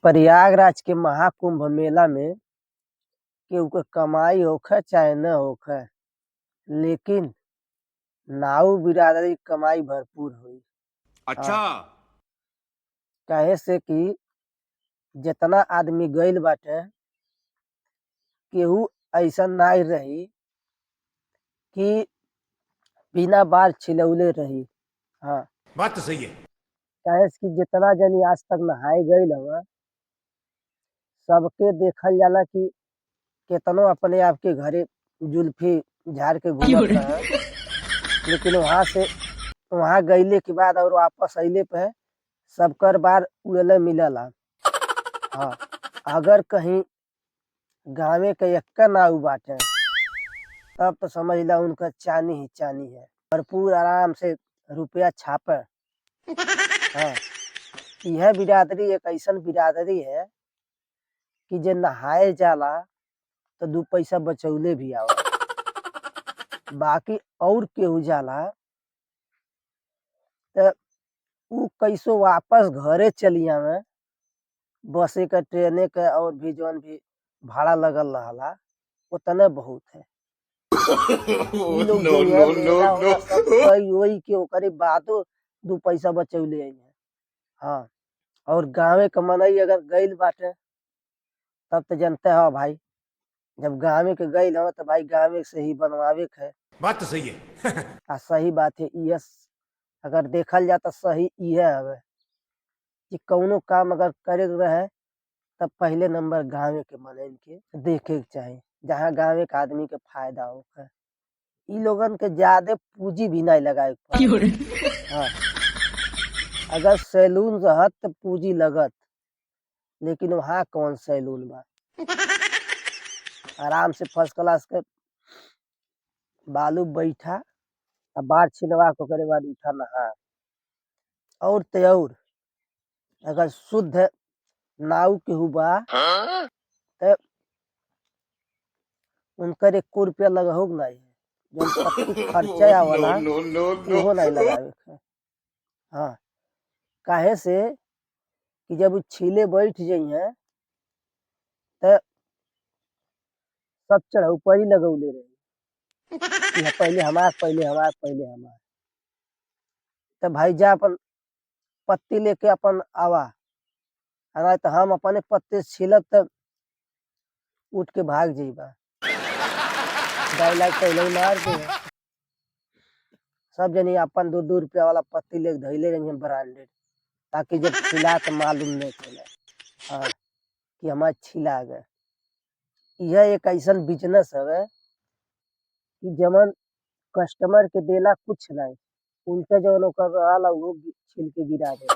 प्रयागराज के महाकुंभ मेला में केहू के कमाई होखे चाहे न होखे, लेकिन नाऊ बिरादरी के कमाई भरपूर होई। अच्छा। काहे से कि जेतना आदमी गइल बाटे केहू अइसन नाई रही कि बिना बाल छिलौले रही। हाँ, बात तो सही है। काहे से कि जेतना जनी आज तक नहाए गइल हवे सबके देखल जाला कि केतनो अपने आप के घरे जुल्फी झाड़ के घूमत रहे, लेकिन वहां गइले के बाद और वापस अइले पे सबकर बार उड़ले मिलला। हाँ, अगर कहीं गाँवे के एक्का नाऊ बाटे तब तो समझ ला उनका चानी ही चानी है, भरपूर आराम से रुपया छापे। हाँ, यह बिरादरी एक ऐसन बिरादरी है कि जे नहाए जाला तो 2 पैसा बचौले भी आवा। बाकी और केहू जाला त उ कैसो वापस घरे चली आवे, बसे के ट्रेने के और भी जौन भी भाड़ा लगल रहला उतने बहुत है। इ लोग नो जइहे नो नो मेला नो। ओला सब कई ओई के ओकरे बादो 2 पैसा बचौले अइहे। हाँ, और गाँवे के मनई अगर गइल बाटे तब तो जनते हो भाई, जब गाँवे के गइल हव तो भाई गाँवे से ही बनवावे के है। बात तो सही है। आ सही बात है, अगर देखल जाता सही इहे हवे कि कौनो काम अगर करे के रहे तब पहले नंबर गाँवे के मनइन के देखे के चाही, जहाँ गाँवे के आदमी के फायदा होखे। इ लोगन के ज्यादा पूंजी भी नहीं लगाए के पड़े। हाँ, अगर सैलून रहत तो पूंजी लगत, लेकिन वहाँ कौन सैलून बा। आराम से फर्स्ट क्लास के बालू बैठा आ बाल छिलवा के ओकरे बाद उठा नहा। और ते और अगर शुद्ध नाऊ केहू बा त उनकर 1 रुपया लगहु के नहीं है, जौन पत्ती खर्चा नो आवला नो नो नो। उहो नहीं लगावे के है। हाँ, काहे से कि जब उ छीले बैठ जइहे त सब चढ़उपरी लगौले रही कि पहले हमार पहले हमार पहले हमार। तो भाई जा अपन पत्ती लेके अपन आवा, नहीं तो हम अपने पत्ते से छीलब तब उठ के भाग जइबा। डायलॉग पहले ही मार दे। सब जनी अपन 2-2 रुपया वाला पत्ती लेके धइले रही ब्रांडेड, ताकि जब छिला तो मालूम नहीं चले हाँ कि हमार छिला गए। यह एक ऐसन बिजनेस हवे कि जमन कस्टमर के देला कुछ नहीं, उल्टे जवन ओकर रहला उहो छील के गिरा देला।